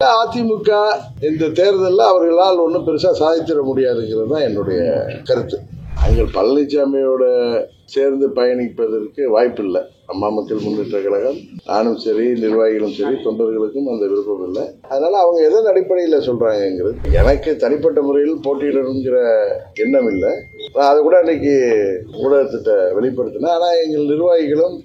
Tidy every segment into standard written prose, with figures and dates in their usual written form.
அதிமுக இந்த தேர்தலில் அவர்களால் ஒன்றும் பெருசாக சாதித்திட முடியாதுங்கிறது தான் என்னுடைய கருத்து. நாங்கள் பழனிசாமியோட சேர்ந்து பயணிப்பதற்கு வாய்ப்பில்லை. அம்மா மக்கள் முன்னேற்ற கழகம், நானும் சரி, நிர்வாகிகளும் சரி, தொண்டர்களுக்கும் அந்த விருப்பம் இல்லை. அதனால அவங்க எதன் அடிப்படையில் சொல்றாங்கிறது எனக்கு தனிப்பட்ட முறையில் போட்டியிடணுங்கிற எண்ணம் இல்லை. நான் அதை கூட அன்னைக்கு ஊடகத்திட்ட வெளிப்படுத்தினேன். ஆனால் எங்கள் நிர்வாகிகளும்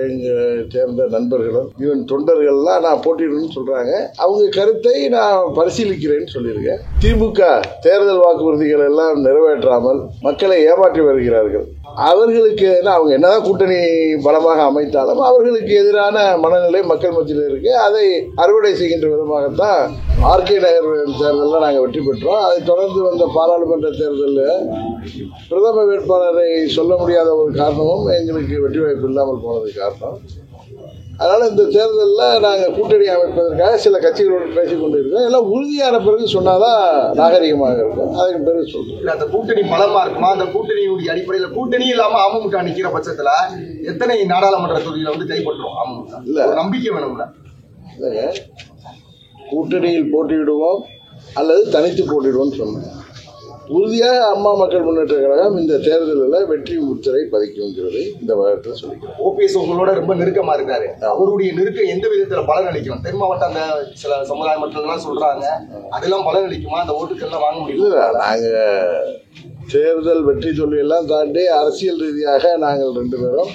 எங்கள் சேர்ந்த நண்பர்களும் ஈவன் தொண்டர்கள்லாம் நான் போட்டியிடணும்னு சொல்றாங்க. அவங்க கருத்தை நான் பரிசீலிக்கிறேன்னு சொல்லியிருக்கேன். திமுக தேர்தல் வாக்குறுதிகள் எல்லாம் நிறைவேற்றாமல் மக்களை ஏமாற்றி வருகிறார்கள். அவர்களுக்கு அவங்க என்னதான் கூட்டணி பலமாக அமைத்தாலும் அவர்களுக்கு எதிரான மனநிலை மக்கள் மத்தியில் இருக்கு. அதை அறுவடை செய்கின்ற விதமாகத்தான் ஆர்கே நகர் தேர்தலில் நாங்கள் வெற்றி பெற்றோம். அதை தொடர்ந்து வந்த பாராளுமன்ற தேர்தலில் பிரதம வேட்பாளரை சொல்ல முடியாத ஒரு காரணமும் எங்களுக்கு வெற்றி வாய்ப்பு இல்லாமல் போனது காரணம். அதனால இந்த தேர்தலில் நாங்கள் கூட்டணி அமைப்பதற்காக சில கட்சிகளோடு பேசிக் கொண்டு இருக்கோம். எல்லாம் உறுதியான பிறகு சொன்னாதான் நாகரிகமாக இருக்கும். அதுக்கு பிறகு சொல்றோம். அந்த கூட்டணி பலமா இருக்குமா? அந்த கூட்டணியுடைய அடிப்படையில் கூட்டணி இல்லாம அமமுக நிக்கிற பட்சத்துல எத்தனை நாடாளுமன்ற தொகுதியில வந்து கைப்பற்றுவோம் அமமுக? இல்ல நம்பிக்கை வேணும்ல. இல்லைங்க, கூட்டணியில் போட்டியிடுவோம் அல்லது தனித்து போட்டியிடுவோம் சொன்னேன். உறுதியாக அம்மா மக்கள் முன்னேற்ற கழகம் இந்த தேர்தலில் வெற்றி முத்திரை பதிக்கும்ங்கிறது இந்த வாரத்தில் சொல்லிக்கிறேன். ஓபிஎஸ் உங்களோட ரொம்ப நெருக்கமா இருக்காரு. அவருடைய நெருக்கம் எந்த விதத்துல பலன் அளிக்கும்? தென் மாவட்ட அந்த சில சமுதாய மக்கள் சொல்றாங்க, அதெல்லாம் பலன் அளிக்குமா? அந்த ஓட்டுக்கள்லாம் வாங்க முடியல. நாங்கள் தேர்தல் வெற்றி தோல்வியெல்லாம் தாண்டி அரசியல் ரீதியாக நாங்கள் 2 பேரும்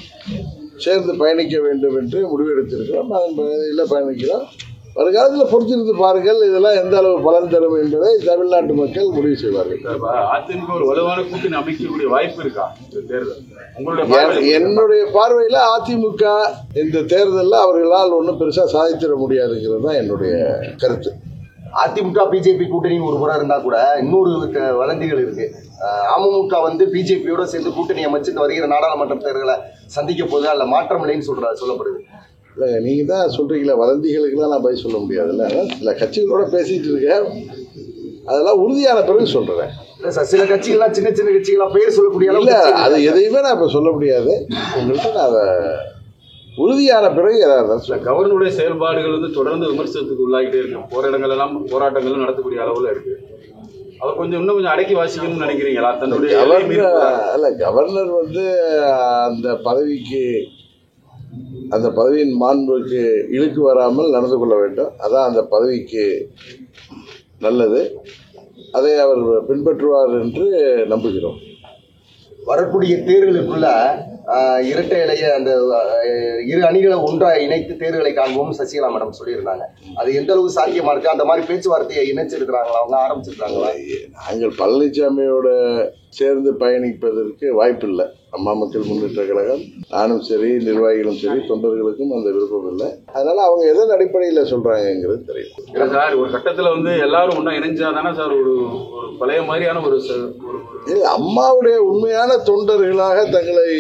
சேர்ந்து பயணிக்க வேண்டும் என்று முடிவெடுத்திருக்கிறோம். அதன் பகுதியில் பயணிக்கிறோம். வருகாலத்தில் பொறுத்திருந்து பாருங்கள், இதெல்லாம் எந்த அளவு பலன் தரும் என்பதை தமிழ்நாட்டு மக்கள் முடிவு செய்வார்கள். அதிமுக ஒரு வலுவான கூட்டணி அமைக்கக்கூடிய வாய்ப்பு இருக்கா தேர்தல்? என்னுடைய பார்வையில் அதிமுக இந்த தேர்தலில் அவர்களால் ஒன்றும் பெருசாக சாதித்திட முடியாதுங்கிறது தான் என்னுடைய கருத்து. அதிமுக பிஜேபி கூட்டணி ஒரு முறை இருந்தா கூட இன்னொரு வதந்திகள் இருக்கு. அமமுக வந்து பிஜேபியோட சேர்ந்து கூட்டணி அமைச்சு இந்த வருகிற நாடாளுமன்ற தேர்தலை சந்திக்க போது அல்ல மாற்றம் இல்லைன்னு சொல்லப்படுது. இல்லைங்க, நீங்கள் தான் சொல்கிறீங்களா, வதந்திகளுக்கெல்லாம் நான் பதில் சொல்ல முடியாதுல்ல. சில கட்சிகளோட பேசிகிட்டு இருக்கேன், அதெல்லாம் உறுதியான பிறகு சொல்கிறேன். இல்லை சார், சில கட்சிகள்லாம் சின்ன சின்ன கட்சிகளாக பேர் சொல்லக்கூடிய இல்லை, அது எதையுமே நான் இப்போ சொல்ல முடியாது. உங்கள்கிட்ட நான் அதை உறுதியான பிறகு ஏதாவது கவர்னருடைய செயல்பாடுகள் வந்து தொடர்ந்து விமர்சனத்துக்கு உள்ளாகிட்டே இருக்கு. போகிற இடங்கள் எல்லாம் போராட்டங்களும் நடத்தக்கூடிய அளவில் இருக்கு. அவர் இன்னும் கொஞ்சம் அடக்கி வாசிக்கணும்னு நினைக்கிறீங்களா? தன்னுடைய கவர்னர் வந்து அந்த பதவியின் மாண்புக்கு இழுக்கு வராமல் நடந்து கொள்ள வேண்டும். அதான் அந்த பதவிக்கு நல்லது. அதை அவர் பின்பற்றுவார் என்று நம்புகிறோம். வரக்கூடிய தேர்தலுக்குள்ள இரட்டை இலைய அந்த இரு அணிகளை ஒன்றாக இணைத்து தேர்தலை காண்போம் சசிகலா மேடம் சொல்லியிருந்தாங்க. அது எந்த அளவு சாத்தியமா இருக்கு? அந்த மாதிரி பேச்சுவார்த்தையை இணைச்சிருக்கிறாங்களா, அவங்க ஆரம்பிச்சிருக்காங்களா? நாங்கள் பழனிசாமியோட சேர்ந்து பயணிப்பதற்கு வாய்ப்பில்லை. அம்மா மக்கள் முன்னேற்ற கழகம், நானும் சரி, நிர்வாகிகளும் சரி, தொண்டர்களுக்கும் அந்த விருப்பம் இல்லை. அதனால அவங்க எதன் அடிப்படையில் சொல்றாங்கிறது தெரியல. சார், ஒரு கட்டத்தில் வந்து எல்லாரும் ஒன்றா இணைஞ்சாதானே சார் ஒரு பழைய மாதிரியான ஒரு அம்மாவுடைய உண்மையான தொண்டர்களாக தங்களை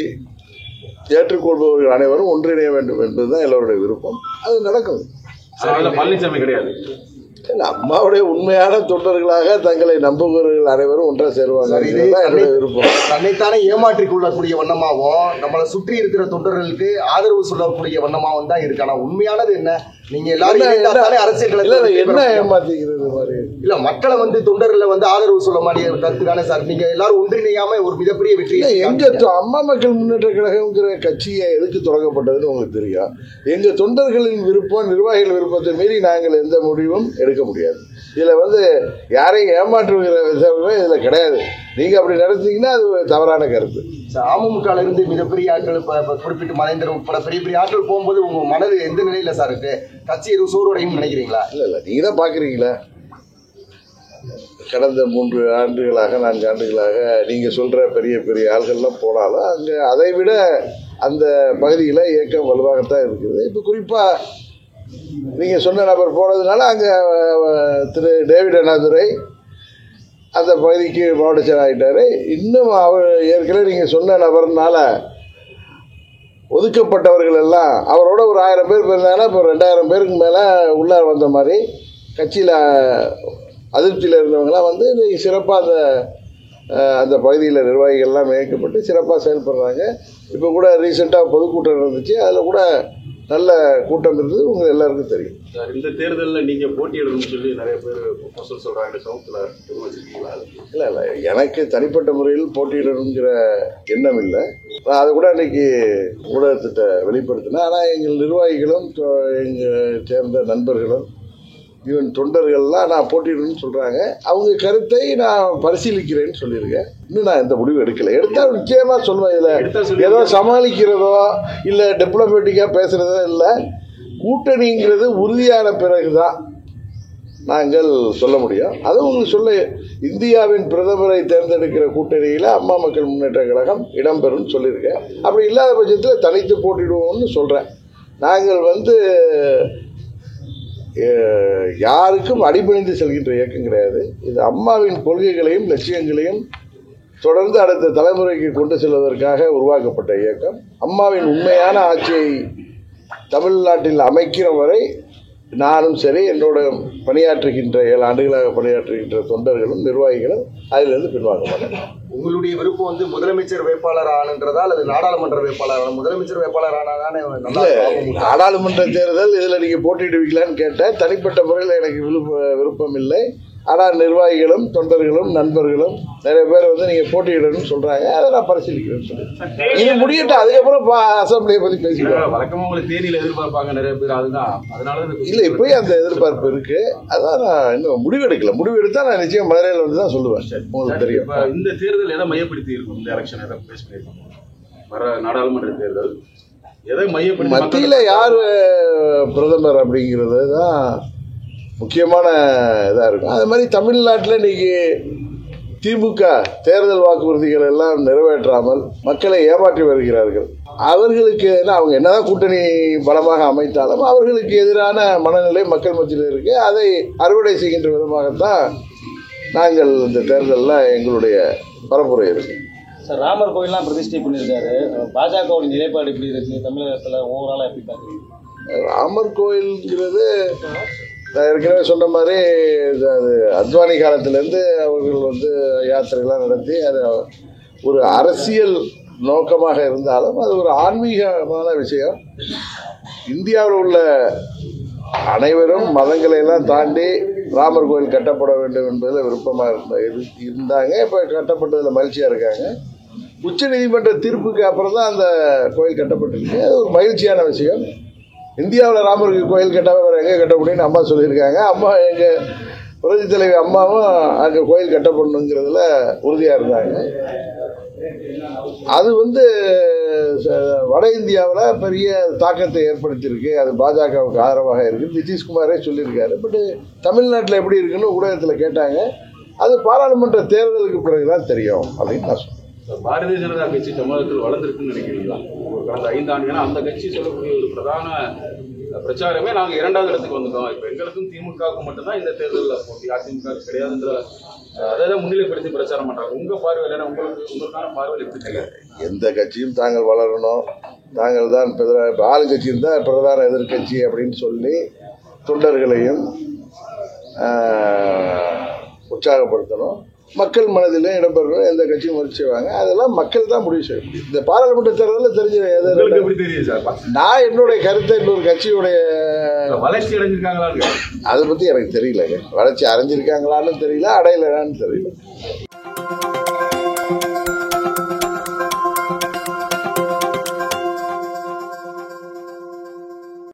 ஏற்றுக்கொள்பவர்கள் அனைவரும் ஒன்றிணைய வேண்டும் என்பதுதான் எல்லோருடைய விருப்பம். அது நடக்கும். பழனிசாமி கிடையாது. அம்மாவுடைய உண்மையான தொண்டர்களாக தங்களை நம்புகிறவர்கள் அனைவரும் ஒன்றாக சேருவாங்க. விருப்பம். தன்னைத்தானே ஏமாற்றிக் கொள்ளக்கூடிய வண்ணமாகவும் நம்மளை சுற்றி இருக்கிற தொண்டர்களுக்கு ஆதரவு சொல்லக்கூடிய வண்ணமாகவும் தான் இருக்கு. ஆனா உண்மையானது என்ன? நீங்க எல்லாரும் அரசியல் என்ன ஏமாத்திக்கிறது மாதிரி இல்ல, மக்களை வந்து தொண்டர்களை வந்து ஆதரவு சொல்ல மாட்டேங்கிற கருத்து தானே சார். நீங்க எல்லாரும் ஒன்றிணையாம ஒரு மிகப்பெரிய வெற்றி. எங்க அம்மா மக்கள் முன்னேற்ற கழகம்ங்கிற கட்சியை எதுக்கு தொடங்கப்பட்டதுன்னு உங்களுக்கு தெரியும். எங்க தொண்டர்களின் விருப்பம், நிர்வாகிகள் விருப்பத்தை மீறி நாங்கள் எந்த முடிவும் எடுக்க முடியாது. இதுல வந்து யாரையும் ஏமாற்றுகிற விஷயமே இதுல கிடையாது. நீங்க அப்படி நடத்தீங்கன்னா அது தவறான கருத்து. அமமுக இருந்து மிகப்பெரிய ஆட்கள் குறிப்பிட்டு மறைந்திரும் உட்பட பெரிய பெரிய ஆட்கள் போகும்போது உங்க மனது எந்த நிலையில சார் இருக்கு? கட்சி எதுவும் சோர்வடையும் நினைக்கிறீங்களா? இல்ல, நீங்க தான் பாக்குறீங்களா, கடந்த 3 ஆண்டுகளாக 4 ஆண்டுகளாக நீங்க சொல்ற பெரிய பெரிய ஆள்கள்லாம் போனாலும் அங்க அதை விட அந்த பகுதியில் இயக்கம் வலுவாகத்தான் இருக்குது. இப்போ குறிப்பா நீங்க சொன்ன நபர் போனதுனால அங்க திரு டேவிட் அண்ணாதுரை அந்த பகுதிக்கு மாவட்ட செயலர் ஆகிட்டாரு. இன்னும் அவர் ஏற்கனவே நீங்க சொன்ன நபர்னால ஒதுக்கப்பட்டவர்கள் எல்லாம் அவரோட ஒரு 1000 பேர் இருந்தாங்கன்னா இப்போ 2000 பேருக்கு மேலே உள்ளார வந்த மாதிரி கட்சியில் அதிருப்தியில் இருந்தவங்களாம் வந்து சிறப்பாக அந்த பகுதியில் நிர்வாகிகள்லாம் இயக்கப்பட்டு சிறப்பாக செயல்படுறாங்க. இப்போ கூட ரீசெண்டாக பொதுக்கூட்டம் இருந்துச்சு, அதில் கூட நல்ல கூட்டம் இருந்தது உங்க எல்லாருக்கும் தெரியும். சார், இந்த தேர்தலில் நீங்க போட்டியிடணும்னு சொல்லி நிறைய பேர் ப்ரொபோசல் சொல்றாங்க. சவுத்தில் வச்சிருக்கீங்களா? இல்லை இல்லை, எனக்கு தனிப்பட்ட முறையில் போட்டியிடணுங்கிற எண்ணம் இல்லை. நான் அதை கூட அன்னைக்கு ஊடகத்திட்ட வெளிப்படுத்தினேன். ஆனால் எங்கள் நிர்வாகிகளும் எங்கள் சேர்ந்த நண்பர்களும் ஈவன் தொண்டர்கள்லாம் நான் போட்டியிடணும்னு சொல்கிறாங்க. அவங்க கருத்தை நான் பரிசீலிக்கிறேன்னு சொல்லியிருக்கேன். இன்னும் நான் எந்த முடிவும் எடுக்கலை. எடுத்தால் நிச்சயமாக சொல்லுவேன். இதில் ஏதோ சமாளிக்கிறதோ இல்லை டிப்ளமேட்டிக்காக பேசுகிறதோ இல்லை. கூட்டணிங்கிறது உறுதியான பிறகு தான் நாங்கள் சொல்ல முடியும். அதுவும் உங்களுக்கு சொல்ல, இந்தியாவின் பிரதமரை தேர்ந்தெடுக்கிற கூட்டணியில் அம்மா மக்கள் முன்னேற்ற கழகம் இடம்பெறும்னு சொல்லியிருக்கேன். அப்படி இல்லாத பட்சத்தில் தனித்து போட்டிடுவோம்னு சொல்கிறேன். நாங்கள் யாருக்கும் அடிபணிந்து செல்கின்ற இயக்கம் கிடையாது. இது அம்மாவின் கொள்கைகளையும் லட்சியங்களையும் தொடர்ந்து அடுத்த தலைமுறைக்கு கொண்டு செல்வதற்காக உருவாக்கப்பட்ட இயக்கம். அம்மாவின் உண்மையான ஆட்சியை தமிழ்நாட்டில் அமைக்கிற வரை நானும் சரி, என்னோட பணியாற்றுகின்ற 7 ஆண்டுகளாக பணியாற்றுகின்ற தொண்டர்களும் நிர்வாகிகளும் அதிலிருந்து பின்வாங்க மாட்டேன். உங்களுடைய விருப்பம் முதலமைச்சர் வேட்பாளர் ஆனன்றதா அல்லது நாடாளுமன்ற வேட்பாளர்? முதலமைச்சர் வேட்பாளர் ஆனாதானே நாடாளுமன்ற தேர்தல் இதில் நீங்கள் போட்டியிடுவீங்களான்னு கேட்டேன். தனிப்பட்ட முறையில் எனக்கு விருப்பம் இல்லை. ஆனால் நிர்வாகிகளும் தொண்டர்களும் நண்பர்களும் நிறைய பேர் நீங்கள் போட்டியிடணும்னு சொல்கிறாங்க. அதை நான் பரிசீலிக்கிறேன்னு சொல்லி இது முடியட்டும். அதுக்கப்புறம் அசம்பிளியை பற்றி பேசிக்கலாம். வழக்கமாக உங்களுக்கு தேனியில் எதிர்பார்ப்பாங்க நிறைய பேர். அதுதான் அதனால இல்லை, இப்போயே அந்த எதிர்பார்ப்பு இருக்குது. அதான் நான் இன்னும் முடிவெடுக்கல. முடிவெடுத்தால் நான் நிச்சயம் மதுரையில் வந்து தான் சொல்லுவேன். உங்களுக்கு தெரியும். இப்போ இந்த தேர்தல் எதை மையப்படுத்தி இருக்கும்? இந்த எலெக்ஷன் எதை பேஸ் பண்ணியிருக்கோம்? வர நாடாளுமன்ற தேர்தல் எதை மையப்படுத்தி, மத்தியில் யார் பிரதமர் அப்படிங்கிறது தான் முக்கியமான இதாக இருக்கும். அது மாதிரி தமிழ்நாட்டில் இன்னைக்கு திமுக தேர்தல் வாக்குறுதிகள் எல்லாம் நிறைவேற்றாமல் மக்களை ஏமாற்றி வருகிறார்கள். அவர்களுக்கு அவங்க என்னதான் கூட்டணி பலமாக அமைத்தாலும் அவர்களுக்கு எதிரான மனநிலை மக்கள் மத்தியில் இருக்கு. அதை அறுவடை செய்கின்ற விதமாகத்தான் நாங்கள் இந்த தேர்தலில் எங்களுடைய பரப்புரை இருக்கு. சார், ராமர் கோயிலாம் பிரதிஷ்டை பண்ணியிருக்காரு. பாஜகவுடைய நிலைப்பாடு எப்படி இருக்கு தமிழகத்தில் ஓவராலாக எப்படி பார்க்குறீங்க? ராமர் கோயில்ங்கிறது நான் ஏற்கனவே சொன்ன மாதிரி அது அத்வானி காலத்திலேருந்து அவர்கள் யாத்திரைகள்லாம் நடத்தி அது ஒரு அரசியல் நோக்கமாக இருந்தாலும் அது ஒரு ஆன்மீகமான விஷயம். இந்தியாவில் உள்ள அனைவரும் மதங்களை எல்லாம் தாண்டி ராமர் கோயில் கட்டப்பட வேண்டும் என்பதில் விருப்பமாக இருந்தாங்க. இப்போ கட்டப்பட்டதில் மகிழ்ச்சியாக இருக்காங்க. உச்ச நீதிமன்ற தீர்ப்புக்கு அப்புறம் தான் அந்த கோயில் கட்டப்பட்டிருக்கு. அது ஒரு மகிழ்ச்சியான விஷயம். இந்தியாவில் ராமருக்கு கோயில் கட்டாமல் வேறு எங்கே கட்ட முடியும்னு அம்மா சொல்லியிருக்காங்க. அம்மா எங்கள் புரட்சி தலைவி அம்மாவும் அங்கே கோயில் கட்டப்படணுங்கிறதுல உறுதியாக இருந்தாங்க. அது வட இந்தியாவில் பெரிய தாக்கத்தை ஏற்படுத்தியிருக்கு. அது பாஜகவுக்கு ஆதரவாக இருக்குது. நிதிஷ்குமாரே சொல்லியிருக்காரு. பட்டு தமிழ்நாட்டில் எப்படி இருக்குன்னு ஊடகத்தில் கேட்டாங்க. அது பாராளுமன்ற தேர்தலுக்கு பிறகுதான் தெரியும் அப்படின்னு நான் சொன்னேன். பாரதிய ஜனதா கட்சி தமிழகத்தில் வளர்ந்துருக்குன்னு நினைக்கிறீங்களா? கடந்த 5 ஆண்டுகள் அந்த கட்சி சொல்லக்கூடிய ஒரு பிரதான பிரச்சாரமே நாங்கள் 2வது இடத்துக்கு வந்துட்டோம். இப்போ எங்களுக்கும் திமுகவுக்கும் மட்டும்தான் இந்த தேர்தலில் போட்டி, அதிமுக கிடையாதுன்ற அதை முன்னிலைப்படுத்தி பிரச்சாரம் பண்றாங்க. உங்க பார்வையில் உங்களுக்கான பார்வையில் எப்படி தெரியாது? எந்த கட்சியும் தாங்கள் வளரணும், தாங்கள் தான் ஆளுங்கட்சியும் தான் பிரதான எதிர்கட்சி அப்படின்னு சொல்லி தொண்டர்களையும் உற்சாகப்படுத்தணும். மக்கள் மனதிலும் இடம்பெறணும். எந்த கட்சியும் முயற்சி செய்வாங்க. அதெல்லாம் மக்கள் தான் முடிவு செய்ய முடியும். இந்த பாராளுமன்ற தேர்தலில் தெரிஞ்சு நான் என்னுடைய கருத்தை இன்னொரு கட்சியுடைய வளர்ச்சி அடைஞ்சிருக்காங்களா அதை பற்றி எனக்கு தெரியலங்க. வளர்ச்சி அடைஞ்சிருக்காங்களான்னு தெரியல, அடையலைன்னு தெரியல.